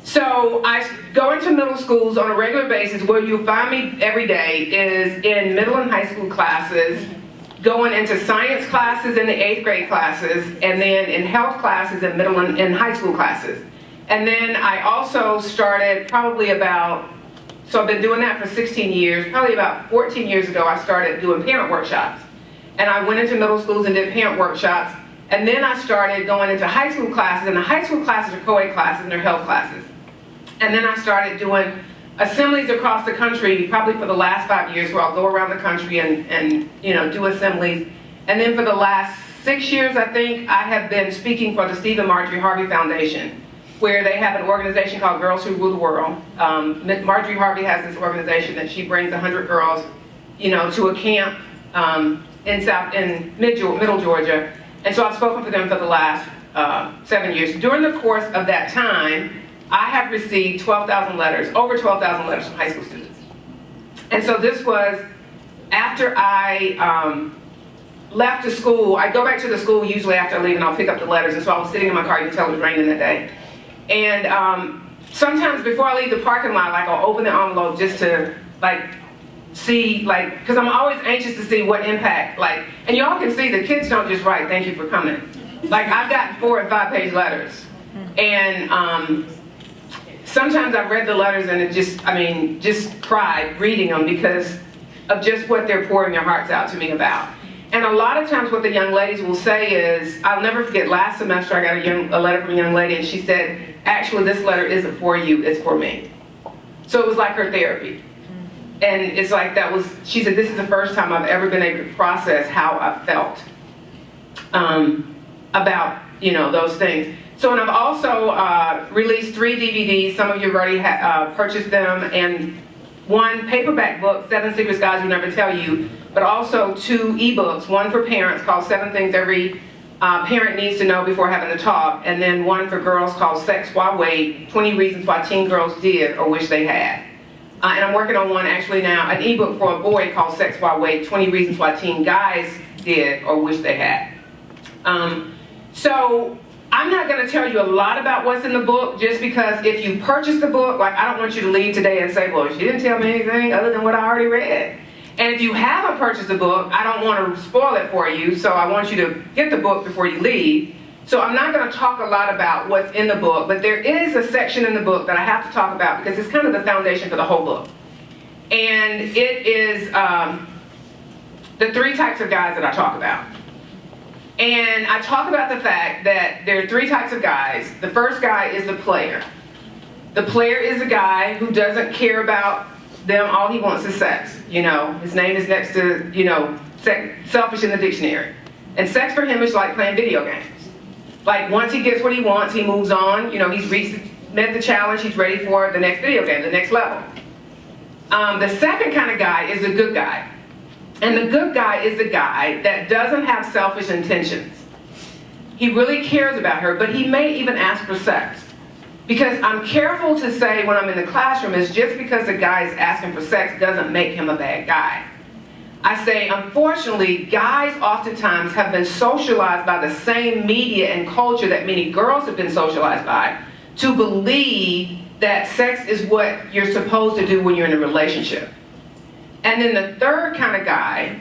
So I go into middle schools on a regular basis. Where you'll find me every day is in middle and high school classes, going into science classes in the 8th grade classes, and then in health classes in middle and high school classes. And then I also started so I've been doing that for 16 years. Probably about 14 years ago, I started doing parent workshops. And I went into middle schools and did parent workshops. And then I started going into high school classes, and the high school classes are co-ed classes and they're health classes. And then I started doing assemblies across the country, probably for the last 5 years, where I'll go around the country and do assemblies. And then for the last 6 years, I think, I have been speaking for the Steve and Marjorie Harvey Foundation, where they have an organization called Girls Who Rule the World. Marjorie Harvey has this organization that she brings 100 girls, to a camp in middle Georgia. And so I've spoken for them for the last 7 years. During the course of that time, I have received 12,000 letters, over 12,000 letters from high school students. And so this was after I left the school. I go back to the school usually after I leave, and I'll pick up the letters. And so I was sitting in my car, you can tell it was raining that day. And sometimes before I leave the parking lot, I'll open the envelope just to see, because I'm always anxious to see what impact, and y'all can see the kids don't just write, "Thank you for coming." I've got 4 and 5 page letters. And sometimes I've read the letters and it just cried reading them because of just what they're pouring their hearts out to me about. And a lot of times what the young ladies will say is, I'll never forget last semester I got a letter from a young lady, and she said, "Actually, this letter isn't for you, it's for me." So it was like her therapy. And it's like she said, "This is the first time I've ever been able to process how I felt about, those things." So, and I've also released 3 DVDs. Some of you have already purchased them, and 1 paperback book, 7 Secrets Guys Will Never Tell You, but also 2 ebooks, one for parents called 7 Things Every Parent Needs to Know Before Having a Talk, and then one for girls called Sex Why Wait, 20 Reasons Why Teen Girls Did or Wish They Had. And I'm working on one actually now, an ebook for a boy called Sex Why Wait, 20 Reasons Why Teen Guys Did or Wish They Had. So I'm not going to tell you a lot about what's in the book, just because if you purchase the book, I don't want you to leave today and say, "Well, she didn't tell me anything other than what I already read." And if you haven't purchased the book, I don't want to spoil it for you, so I want you to get the book before you leave. So I'm not going to talk a lot about what's in the book, but there is a section in the book that I have to talk about because it's kind of the foundation for the whole book. And it is the 3 types of guys that I talk about. And I talk about the fact that there are 3 types of guys. The first guy is the player. The player is a guy who doesn't care about them, all he wants is sex. His name is next to, selfish in the dictionary. And sex for him is like playing video games. Once he gets what he wants, he moves on. He's met the challenge, he's ready for the next video game, the next level. The second kind of guy is the good guy. And the good guy is the guy that doesn't have selfish intentions. He really cares about her, but he may even ask for sex. Because I'm careful to say when I'm in the classroom is just because the guy is asking for sex doesn't make him a bad guy. I say, unfortunately, guys oftentimes have been socialized by the same media and culture that many girls have been socialized by to believe that sex is what you're supposed to do when you're in a relationship. And then the third kind of guy,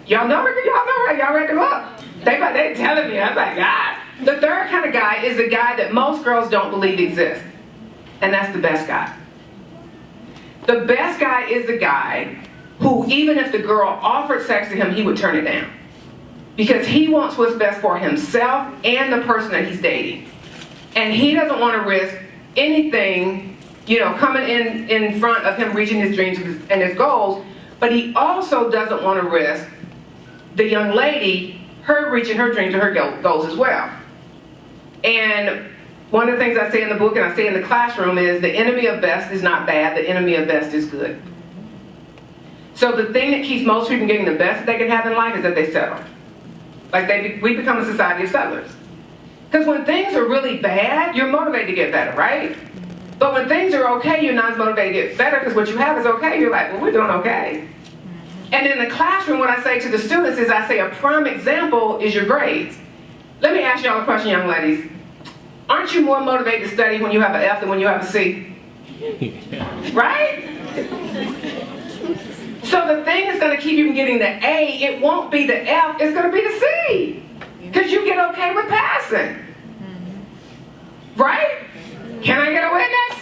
y'all know, right? Y'all read the book. They telling me, I'm like, God. The third kind of guy is the guy that most girls don't believe exists. And that's the best guy. The best guy is the guy who, even if the girl offered sex to him, he would turn it down. Because he wants what's best for himself and the person that he's dating. And he doesn't want to risk anything, coming in front of him reaching his dreams and his goals, but he also doesn't want to risk the young lady, her reaching her dreams and her goals as well. And one of the things I say in the book and I say in the classroom is the enemy of best is not bad, the enemy of best is good. So the thing that keeps most people from getting the best that they can have in life is that they settle. We become a society of settlers. Because when things are really bad, you're motivated to get better, right? But when things are okay, you're not as motivated to get better because what you have is okay. You're like, well, we're doing okay. And in the classroom, what I say to the students is I say a prime example is your grades. Let me ask y'all a question, young ladies. Aren't you more motivated to study when you have an F than when you have a C? Right? So the thing that's going to keep you from getting the A, it won't be the F, it's going to be the C. Because you get okay with passing. Right? Can I get a witness?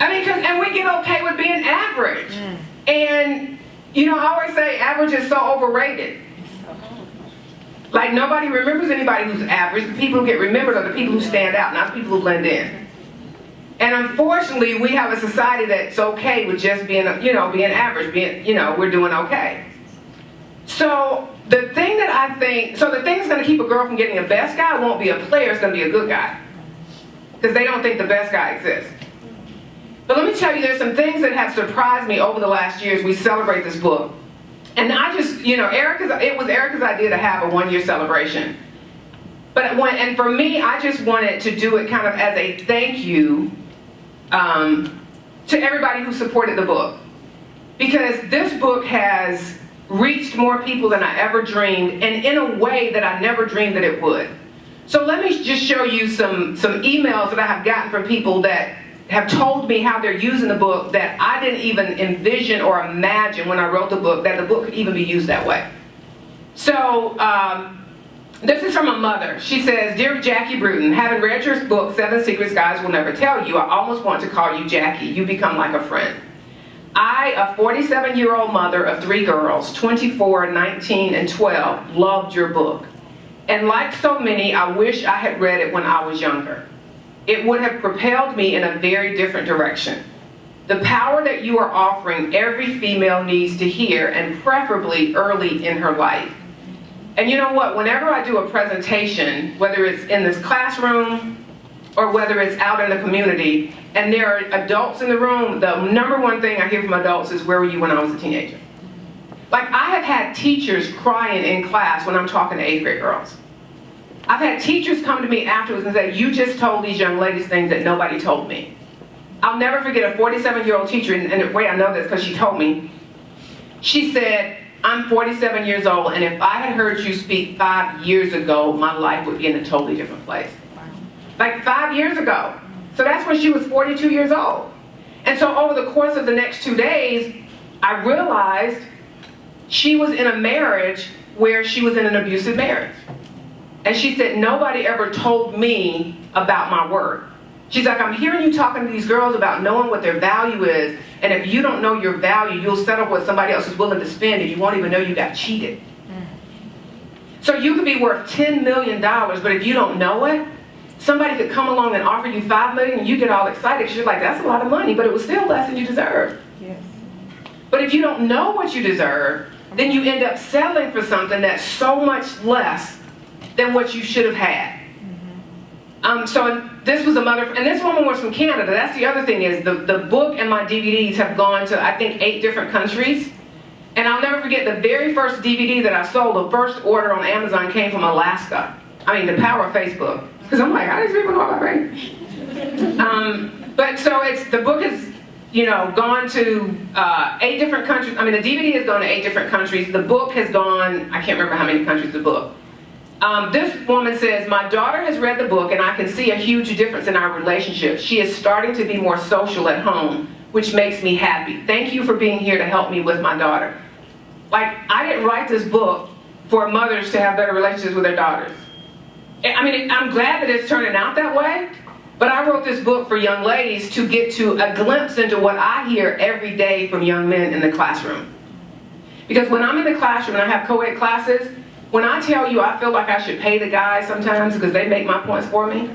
I mean, and we get okay with being average. And, you know, I always say average is so overrated. Like, nobody remembers anybody who's average. The people who get remembered are the people who stand out, not the people who blend in. And unfortunately, we have a society that's okay with just being, you know, being average, being, you know, we're doing okay. So the thing that I think, so the thing that's going to keep a girl from getting a best guy won't be a player, it's going to be a good guy. Because they don't think the best guy exists. But let me tell you, there's some things that have surprised me over the last years. We celebrate this book. And I just, you know, it was Erica's idea to have a one-year celebration. And for me, I just wanted to do it kind of as a thank you to everybody who supported the book. Because this book has reached more people than I ever dreamed, and in a way that I never dreamed that it would. So let me just show you some emails that I have gotten from people that have told me how they're using the book that I didn't even envision or imagine when I wrote the book, that the book could even be used that way. So this is from a mother. She says, "Dear Jackie Brewton, having read your book, 7 Secrets Guys Will Never Tell You, I almost want to call you Jackie. You become like a friend. I, a 47-year-old mother of 3 girls, 24, 19, and 12, loved your book. And like so many, I wish I had read it when I was younger. It would have propelled me in a very different direction. The power that you are offering every female needs to hear, and preferably early in her life." And you know what? Whenever I do a presentation, whether it's in this classroom or whether it's out in the community, and there are adults in the room, the number one thing I hear from adults is, "Where were you when I was a teenager?" Like, I have had teachers crying in class when I'm talking to 8th grade girls. I've had teachers come to me afterwards and say, "You just told these young ladies things that nobody told me." I'll never forget a 47-year-old teacher, and the way I know this because she told me. She said, "I'm 47 years old, and if I had heard you speak 5 years ago, my life would be in a totally different place." Wow. Like 5 years ago. So that's when she was 42 years old. And so over the course of the next 2 days, I realized she was in a marriage where she was in an abusive marriage. And she said, "Nobody ever told me about my worth." She's like, "I'm hearing you talking to these girls about knowing what their value is, and if you don't know your value, you'll settle for what somebody else is willing to spend, and you won't even know you got cheated." So you could be worth $10 million, but if you don't know it, somebody could come along and offer you $5 million, and you get all excited because you're like, "That's a lot of money," but it was still less than you deserve. Yes. But if you don't know what you deserve, then you end up settling for something that's so much less than what you should have had. So this was a mother, and this woman was from Canada. That's the other thing is the book and my DVDs have gone to, I think, 8 different countries. And I'll never forget the very first DVD that I sold, the first order on Amazon came from Alaska. I mean, the power of Facebook. Because I'm like, how does people know about me? But so the book has, you know, gone to 8 different countries. I mean, the DVD has gone to 8 different countries. The book has gone, I can't remember how many countries the book. This woman says, "My daughter has read the book and I can see a huge difference in our relationship. She is starting to be more social at home, which makes me happy. Thank you for being here to help me with my daughter." Like, I didn't write this book for mothers to have better relationships with their daughters. I mean, I'm glad that it's turning out that way, but I wrote this book for young ladies to get to a glimpse into what I hear every day from young men in the classroom. Because when I'm in the classroom and I have co-ed classes, when I tell you I feel like I should pay the guys sometimes because they make my points for me.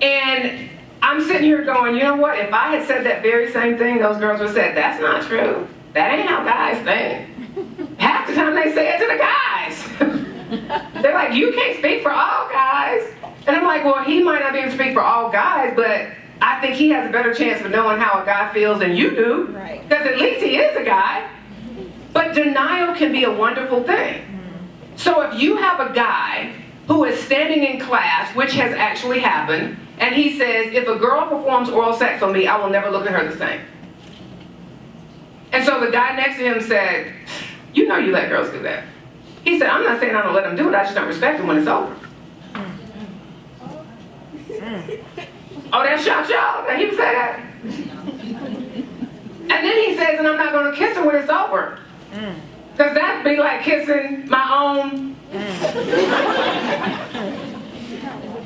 And I'm sitting here going, you know what, if I had said that very same thing, those girls would have said, "That's not true. That ain't how guys think." Half the time they say it to the guys. They're like, "You can't speak for all guys." And I'm like, well, he might not be able to speak for all guys, but I think he has a better chance of knowing how a guy feels than you do. Right. Because at least he is a guy. But denial can be a wonderful thing. So if you have a guy who is standing in class, which has actually happened, and he says, "If a girl performs oral sex on me, I will never look at her the same." And so the guy next to him said, "You know you let girls do that." He said, "I'm not saying I don't let them do it, I just don't respect them when it's over." Oh, that shocked y'all? That he would say that? And then he says, and I'm not going to kiss her when it's over. Because that'd be like kissing my own.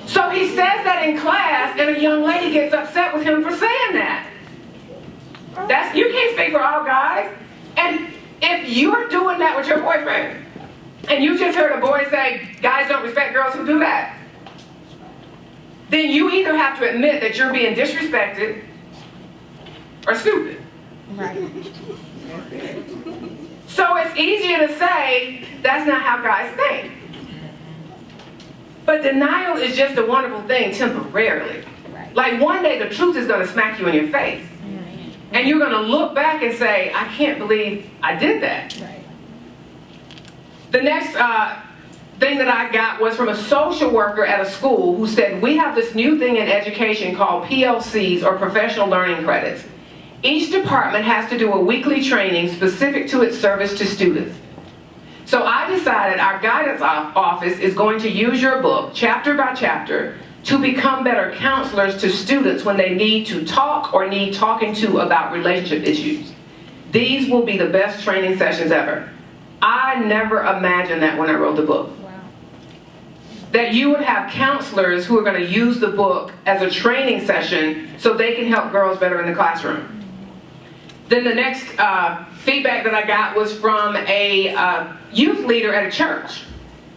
So he says that in class, and a young lady gets upset with him for saying that. You can't speak for all guys. And if you're doing that with your boyfriend, and you just heard a boy say, guys don't respect girls who do that, then you either have to admit that you're being disrespected or stupid. Right. So it's easier to say, that's not how guys think. But denial is just a wonderful thing temporarily. Right. Like one day the truth is going to smack you in your face. And you're going to look back and say, I can't believe I did that. Right. The next thing that I got was from a social worker at a school who said, we have this new thing in education called PLCs, or professional learning credits. Each department has to do a weekly training specific to its service to students. So I decided our guidance office is going to use your book, chapter by chapter, to become better counselors to students when they need to talk or need talking to about relationship issues. These will be the best training sessions ever. I never imagined that when I wrote the book. Wow. That you would have counselors who are going to use the book as a training session so they can help girls better in the classroom. Then the next feedback that I got was from a youth leader at a church.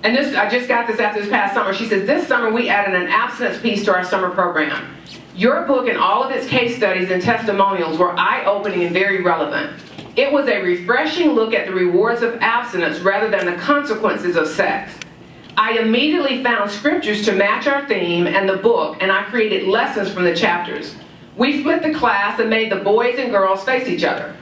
And I just got this after this past summer. She says, this summer we added an abstinence piece to our summer program. Your book and all of its case studies and testimonials were eye-opening and very relevant. It was a refreshing look at the rewards of abstinence rather than the consequences of sex. I immediately found scriptures to match our theme and the book, and I created lessons from the chapters. We split the class and made the boys and girls face each other.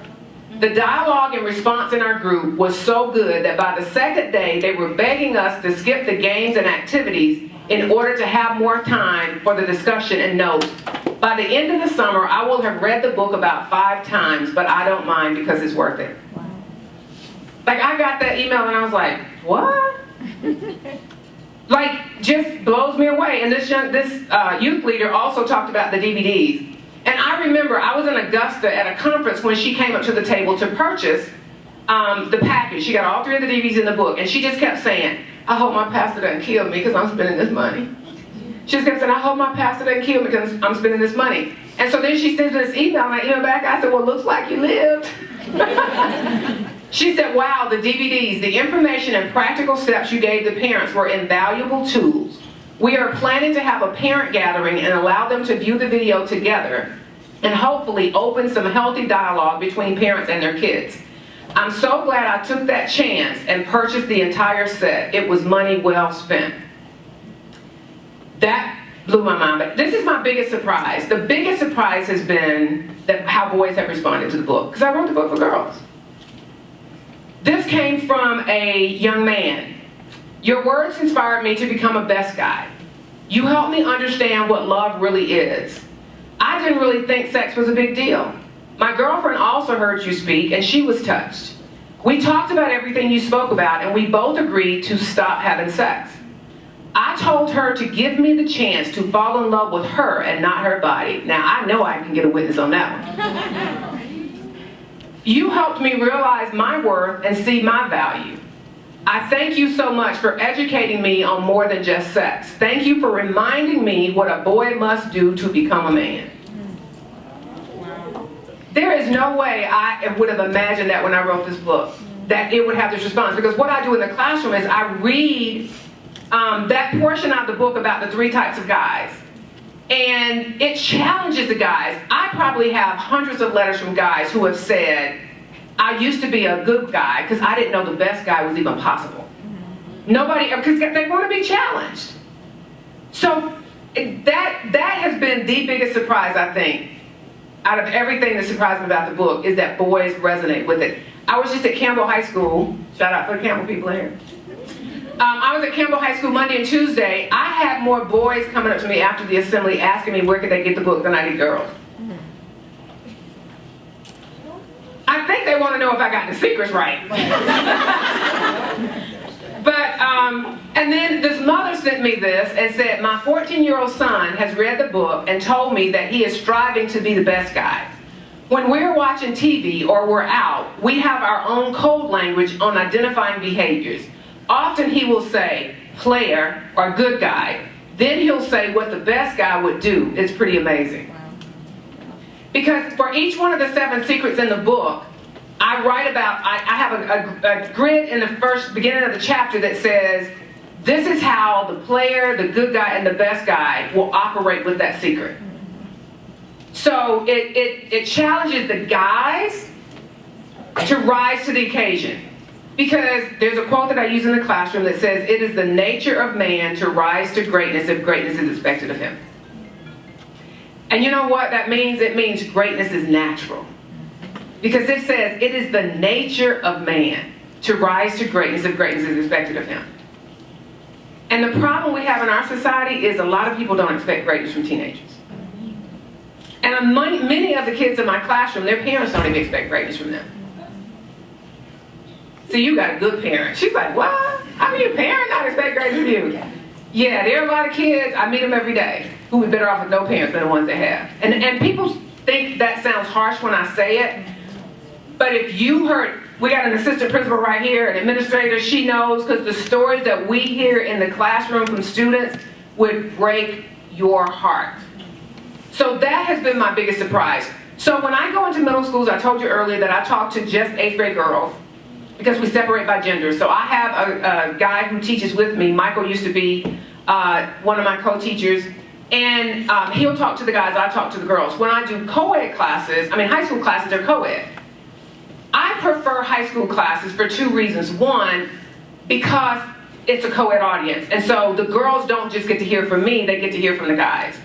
The dialogue and response in our group was so good that by the second day, they were begging us to skip the games and activities in order to have more time for the discussion and notes. By the end of the summer, I will have read the book about 5 times, but I don't mind because it's worth it. Wow. Like, I got that email and I was like, what? Like, just blows me away. And this youth leader also talked about the DVDs. And I remember I was in Augusta at a conference when she came up to the table to purchase the package. She got all 3 of the DVDs in the book, and she just kept saying, I hope my pastor doesn't kill me because I'm spending this money. She just kept saying, I hope my pastor doesn't kill me because I'm spending this money. And so then she sends me this email, and I email back, I said, well, looks like you lived. She said, wow, the DVDs, the information and practical steps you gave the parents were invaluable tools. We are planning to have a parent gathering and allow them to view the video together and hopefully open some healthy dialogue between parents and their kids. I'm so glad I took that chance and purchased the entire set. It was money well spent. That blew my mind, but this is my biggest surprise. The biggest surprise has been how boys have responded to the book, because I wrote the book for girls. This came from a young man. Your words inspired me to become a best guy. You helped me understand what love really is. I didn't really think sex was a big deal. My girlfriend also heard you speak, and she was touched. We talked about everything you spoke about, and we both agreed to stop having sex. I told her to give me the chance to fall in love with her and not her body. Now, I know I can get a witness on that one. You helped me realize my worth and see my value. I thank you so much for educating me on more than just sex. Thank you for reminding me what a boy must do to become a man. There is no way I would have imagined that when I wrote this book, that it would have this response. Because what I do in the classroom is I read that portion out of the book about the 3 types of guys. And it challenges the guys. I probably have hundreds of letters from guys who have said, I used to be a good guy because I didn't know the best guy was even possible. Nobody, because they want to be challenged. So that has been the biggest surprise, I think, out of everything that surprised me about the book, is that boys resonate with it. I was just at Campbell High School. Shout out for the Campbell people here. I was at Campbell High School Monday and Tuesday. I had more boys coming up to me after the assembly asking me where could they get the book than I did girls. I think they want to know if I got the secrets right. And then this mother sent me this and said, my 14-year-old son has read the book and told me that he is striving to be the best guy. When we're watching TV or we're out, we have our own code language on identifying behaviors. Often he will say, player or good guy. Then he'll say what the best guy would do. It's pretty amazing. Because for each one of the 7 secrets in the book, I write about, I have a grid in the beginning of the chapter that says, this is how the player, the good guy, and the best guy will operate with that secret. So it challenges the guys to rise to the occasion. Because there's a quote that I use in the classroom that says, it is the nature of man to rise to greatness if greatness is expected of him. And you know what that means? It means greatness is natural. Because it says, it is the nature of man to rise to greatness if greatness is expected of him. And the problem we have in our society is a lot of people don't expect greatness from teenagers. And many of the kids in my classroom, their parents don't even expect greatness from them. So you got a good parent. She's like, what? How can your parent not expect greatness from you? Yeah, there are a lot of kids, I meet them every day, who would be better off with no parents than the ones they have. And people think that sounds harsh when I say it, but if you heard, we got an assistant principal right here, an administrator, she knows, because the stories that we hear in the classroom from students would break your heart. So that has been my biggest surprise. So when I go into middle schools, I told you earlier that I talk to just 8th grade girls, because we separate by gender. So I have a guy who teaches with me. Michael used to be one of my co-teachers. And he'll talk to the guys, I talk to the girls. When I do co-ed classes, high school classes are co-ed. I prefer high school classes for 2 reasons. One, because it's a co-ed audience. And so the girls don't just get to hear from me, they get to hear from the guys.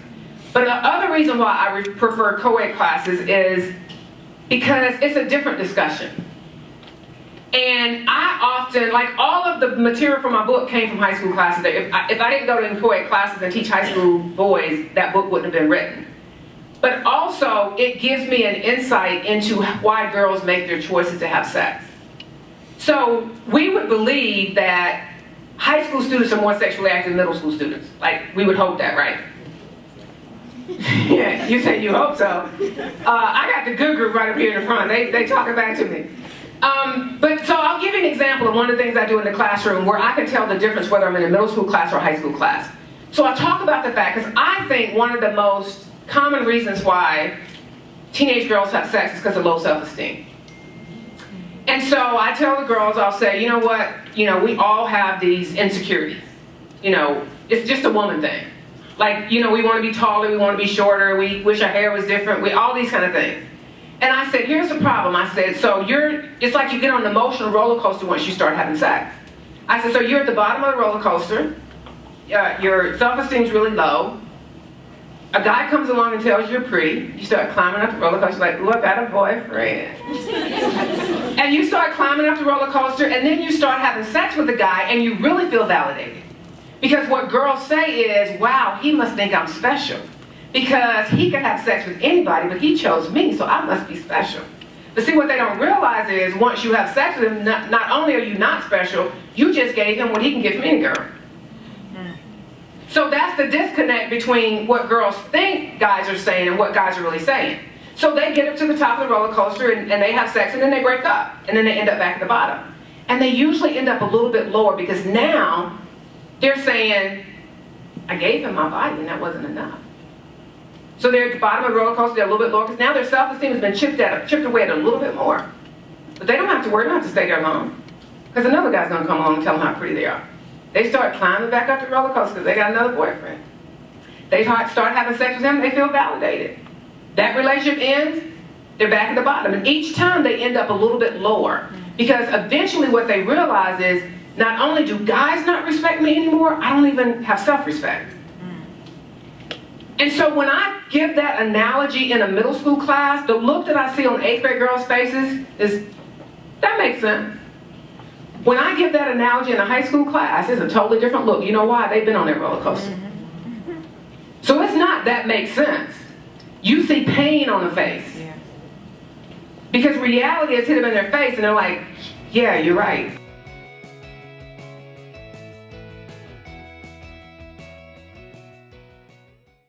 But the other reason why I prefer co-ed classes is because it's a different discussion. And I often, like all of the material from my book came from high school classes. If I didn't go to co-ed classes and teach high school boys, that book wouldn't have been written. But also, it gives me an insight into why girls make their choices to have sex. So we would believe that high school students are more sexually active than middle school students. Like, we would hope that, right? Yeah, you say you hope so. I got the good group right up here in the front. They talk it back to me. But so I'll give you an example of one of the things I do in the classroom where I can tell the difference whether I'm in a middle school class or a high school class. So I talk about the fact, because I think one of the most common reasons why teenage girls have sex is because of low self-esteem. And so I tell the girls, I'll say, you know what, we all have these insecurities. It's just a woman thing. Like, we want to be taller, we want to be shorter, we wish our hair was different, all these kind of things. And I said, here's the problem. I said, so it's like you get on an emotional roller coaster once you start having sex. I said, so you're at the bottom of the roller coaster, your self-esteem's really low, a guy comes along and tells you you're pretty, you start climbing up the roller coaster like, ooh, I got a boyfriend. And you start climbing up the roller coaster, and then you start having sex with the guy, and you really feel validated. Because what girls say is, wow, he must think I'm special. Because he could have sex with anybody, but he chose me, so I must be special. But see, what they don't realize is, once you have sex with him, not only are you not special, you just gave him what he can give from any girl. So that's the disconnect between what girls think guys are saying and what guys are really saying. So they get up to the top of the roller coaster and they have sex, and then they break up, and then they end up back at the bottom. And they usually end up a little bit lower, because now they're saying, I gave him my body and that wasn't enough. So they're at the bottom of the roller coaster, they're a little bit lower, because now their self-esteem has been chipped away at a little bit more. But they don't have to worry, they don't have to stay there long, because another guy's going to come along and tell them how pretty they are. They start climbing back up the roller coaster because they got another boyfriend. They start having sex with him, they feel validated. That relationship ends, they're back at the bottom. And each time they end up a little bit lower, because eventually what they realize is, not only do guys not respect me anymore, I don't even have self-respect. And so when I give that analogy in a middle school class, the look that I see on 8th grade girls' faces is, that makes sense. When I give that analogy in a high school class, it's a totally different look. You know why? They've been on that roller coaster. So it's not that makes sense. You see pain on the face. Because reality has hit them in their face and they're like, yeah, you're right.